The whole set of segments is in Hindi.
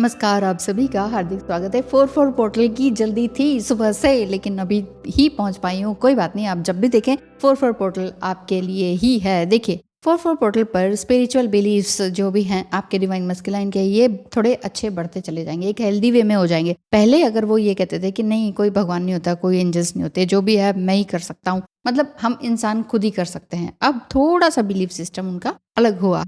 नमस्कार, आप सभी का हार्दिक स्वागत है। 44 पोर्टल की जल्दी थी सुबह से, लेकिन अभी ही पहुंच पाई हूँ। कोई बात नहीं, आप जब भी देखें 44 पोर्टल आपके लिए ही है। देखिए 44 पोर्टल पर स्पिरिचुअल बिलीफ्स जो भी हैं आपके डिवाइन मस्कुलाइन के, ये थोड़े अच्छे बढ़ते चले जाएंगे, एक हेल्दी वे में हो जाएंगे। पहले अगर वो ये कहते थे कि नहीं कोई भगवान नहीं होता, कोई एंजल्स नहीं होते, जो भी है मैं ही कर सकता हूँ, मतलब हम इंसान खुद ही कर सकते हैं, अब थोड़ा सा बिलीफ सिस्टम उनका अलग हुआ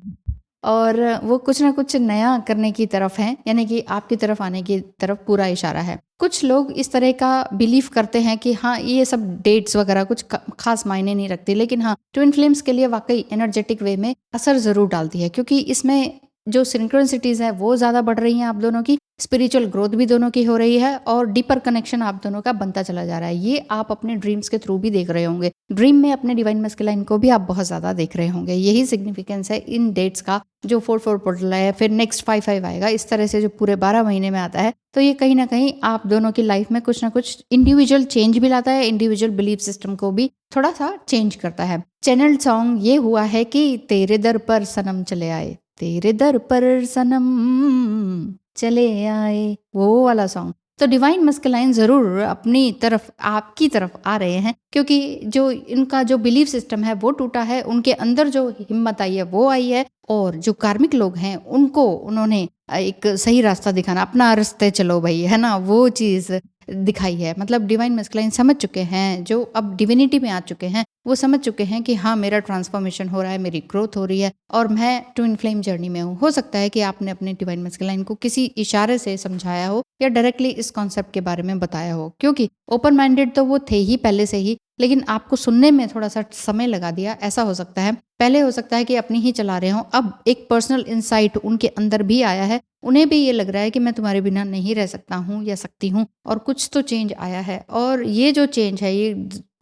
और वो कुछ ना कुछ नया करने की तरफ हैं, यानी कि आपकी तरफ आने की तरफ पूरा इशारा है। कुछ लोग इस तरह का बिलीव करते हैं कि हाँ ये सब डेट्स वगैरह कुछ खास मायने नहीं रखती, लेकिन हाँ ट्विन फ्लेम्स के लिए वाकई एनर्जेटिक वे में असर जरूर डालती है, क्योंकि इसमें जो सिंक्रोनिसिटीज है वो ज्यादा बढ़ रही हैं आप दोनों की, स्पिरिचुअल ग्रोथ भी दोनों की हो रही है और डीपर कनेक्शन आप दोनों का बनता चला जा रहा है। ये आप अपने ड्रीम्स के थ्रू भी देख रहे होंगे, ड्रीम में अपने डिवाइन मस्कुलाइन को भी आप बहुत ज्यादा देख रहे होंगे। यही सिग्निफिकेंस है इन डेट्स का। जो 4-4 पोर्टल है, फिर नेक्स्ट 5-5 आएगा, इस तरह से जो पूरे 12 महीने में आता है, तो ये कहीं ना कहीं आप दोनों की लाइफ में कुछ ना कुछ इंडिविजुअल चेंज भी लाता है, इंडिविजुअल बिलीफ सिस्टम को भी थोड़ा सा चेंज करता है। चैनल सॉन्ग ये हुआ है कि तेरे दर पर सनम चले आए, तेरे दर पर सनम चले आए, वो वाला सॉन्ग। तो डिवाइन मस्कुलाइन जरूर अपनी तरफ, आपकी तरफ आ रहे हैं, क्योंकि जो इनका जो बिलीफ सिस्टम है वो टूटा है, उनके अंदर जो हिम्मत आई है वो आई है, और जो कार्मिक लोग हैं उनको उन्होंने एक सही रास्ता दिखाना, अपना रास्ते चलो भाई, है ना, वो चीज दिखाई है। मतलब डिवाइन मस्कुलाइन समझ चुके हैं, जो अब डिविनिटी में आ चुके हैं, वो समझ चुके हैं कि हाँ मेरा ट्रांसफॉर्मेशन हो रहा है, मेरी ग्रोथ हो रही है और मैं ट्विन फ्लेम जर्नी में हूँ। हो सकता है कि आपने अपने डिवाइन मस्कुलाइन को किसी इशारे से समझाया हो या डायरेक्टली इस कॉन्सेप्ट के बारे में बताया हो, क्योंकि ओपन माइंडेड तो वो थे ही पहले से ही, लेकिन आपको सुनने में थोड़ा सा समय लगा दिया, ऐसा हो सकता है। पहले हो सकता है कि अपनी ही चला रहे हो, अब एक पर्सनल इंसाइट उनके अंदर भी आया है, उन्हें भी ये लग रहा है कि मैं तुम्हारे बिना नहीं रह सकता हूँ या सकती हूँ, और कुछ तो चेंज आया है। और ये जो चेंज है ये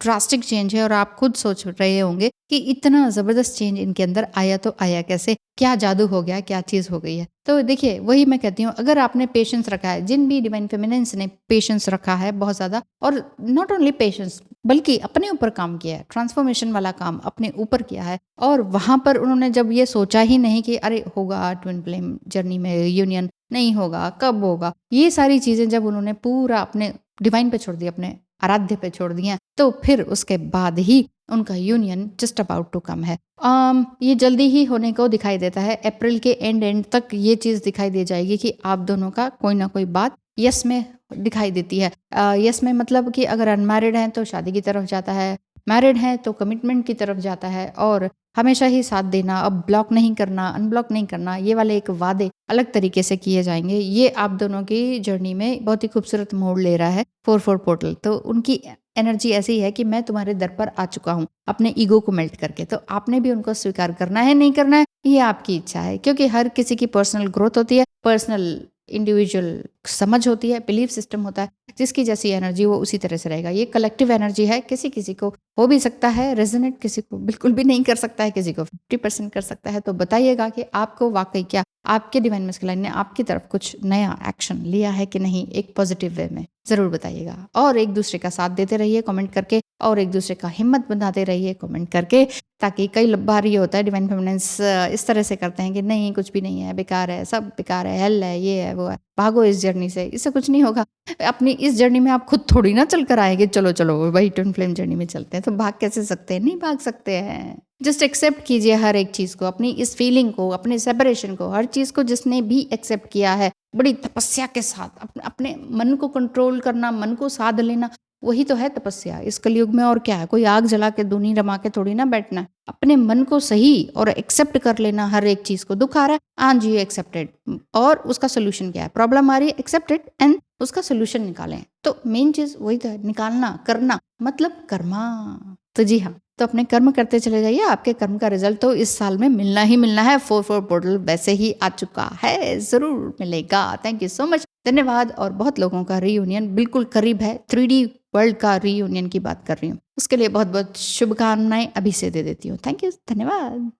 ड्रास्टिक चेंज है, और आप खुद सोच रहे होंगे कि इतना जबरदस्त चेंज इनके अंदर आया तो आया कैसे, क्या जादू हो गया, क्या चीज हो गई है। तो देखिए वही मैं कहती हूँ, अगर आपने पेशेंस रखा है, जिन भी डिवाइन फेमिनिन्स ने पेशेंस रखा है बहुत ज्यादा, और नॉट ओनली पेशेंस बल्कि अपने ऊपर काम किया है, ट्रांसफॉर्मेशन वाला काम अपने ऊपर किया है, और वहां पर उन्होंने जब ये सोचा ही नहीं कि अरे होगा ट्विन फ्लेम जर्नी में यूनियन, नहीं होगा, कब होगा, ये सारी चीजें जब उन्होंने पूरा अपने डिवाइन पे छोड़ दिया, अपने आराध्य पे छोड़ दिया, तो फिर उसके बाद ही उनका union just about to come है। ये जल्दी ही होने को दिखाई देता है, अप्रैल के एंड तक ये चीज दिखाई दे जाएगी कि आप दोनों का कोई ना कोई बात यस में दिखाई देती है। यस में मतलब कि अगर अनमैरिड हैं तो शादी की तरफ जाता है, मैरिड हैं तो कमिटमेंट की तरफ जाता है, और हमेशा ही साथ देना, अब ब्लॉक नहीं करना, अनब्लॉक नहीं करना, ये वाले एक वादे अलग तरीके से किए जाएंगे। ये आप दोनों की जर्नी में बहुत ही खूबसूरत मोड़ ले रहा है 4-4 पोर्टल। तो उनकी एनर्जी ऐसी है कि मैं तुम्हारे दर पर आ चुका हूँ अपने ईगो को मेल्ट करके, तो आपने भी उनको स्वीकार करना है, नहीं करना है ये आपकी इच्छा है, क्योंकि हर किसी की पर्सनल ग्रोथ होती है, पर्सनल इंडिविजुअल समझ होती है, बिलीफ सिस्टम होता है, जिसकी जैसी एनर्जी वो उसी तरह से रहेगा। ये कलेक्टिव एनर्जी है, किसी किसी को हो भी सकता है रेजोनेट, किसी को बिल्कुल भी नहीं कर सकता है, किसी को 50% कर सकता है। तो बताइएगा कि आपको वाकई क्या आपके डिवाइन मस्कुलाइन ने आपकी तरफ कुछ नया एक्शन लिया है कि नहीं, एक पॉजिटिव वे में जरूर बताइएगा। और एक दूसरे का साथ देते रहिए कमेंट करके, और एक दूसरे का हिम्मत बनाते रहिए कमेंट करके, ताकि कई बार ये होता है डिवाइन फेमिनिन्स इस तरह से करते हैं कि नहीं कुछ भी नहीं है, बेकार है, सब बेकार है, हेल है, ये है, वो है, भागो इस जर्नी से, इससे कुछ नहीं होगा। अपनी इस जर्नी में आप खुद थोड़ी ना चल कर आएंगे, चलो चलो भाई ट्विन फ्लेम जर्नी में चलते हैं, तो भाग कैसे सकते हैं, नहीं भाग सकते हैं। जस्ट एक्सेप्ट कीजिए हर एक चीज को, अपनी इस फीलिंग को, अपने सेपरेशन को, हर चीज को जिसने भी एक्सेप्ट किया है बड़ी तपस्या के साथ, अपने मन को कंट्रोल करना, मन को साध लेना, वही तो है तपस्या इस कलयुग में। और क्या है, कोई आग जला के दूनी रमा के थोड़ी ना बैठना है, अपने मन को सही और एक्सेप्ट कर लेना हर एक चीज को। दुख आ रहा है, हाँ जी एक्सेप्टेड, और उसका सोल्यूशन क्या है, प्रॉब्लम आ रही है, एक्सेप्टेड एंड उसका सोल्यूशन निकालें। तो मेन चीज वही तो है, निकालना, करना, मतलब कर्मा। तो जी हाँ, तो अपने कर्म करते चले जाइए, आपके कर्म का रिजल्ट तो इस साल में मिलना ही मिलना है। 4-4 पोर्टल वैसे ही आ चुका है, जरूर मिलेगा। थैंक यू सो मच, धन्यवाद। और बहुत लोगों का रीयूनियन बिल्कुल करीब है, 3D वर्ल्ड का रीयूनियन की बात कर रही हूँ, उसके लिए बहुत बहुत शुभकामनाएं अभी से दे देती हूँ। थैंक यू, धन्यवाद।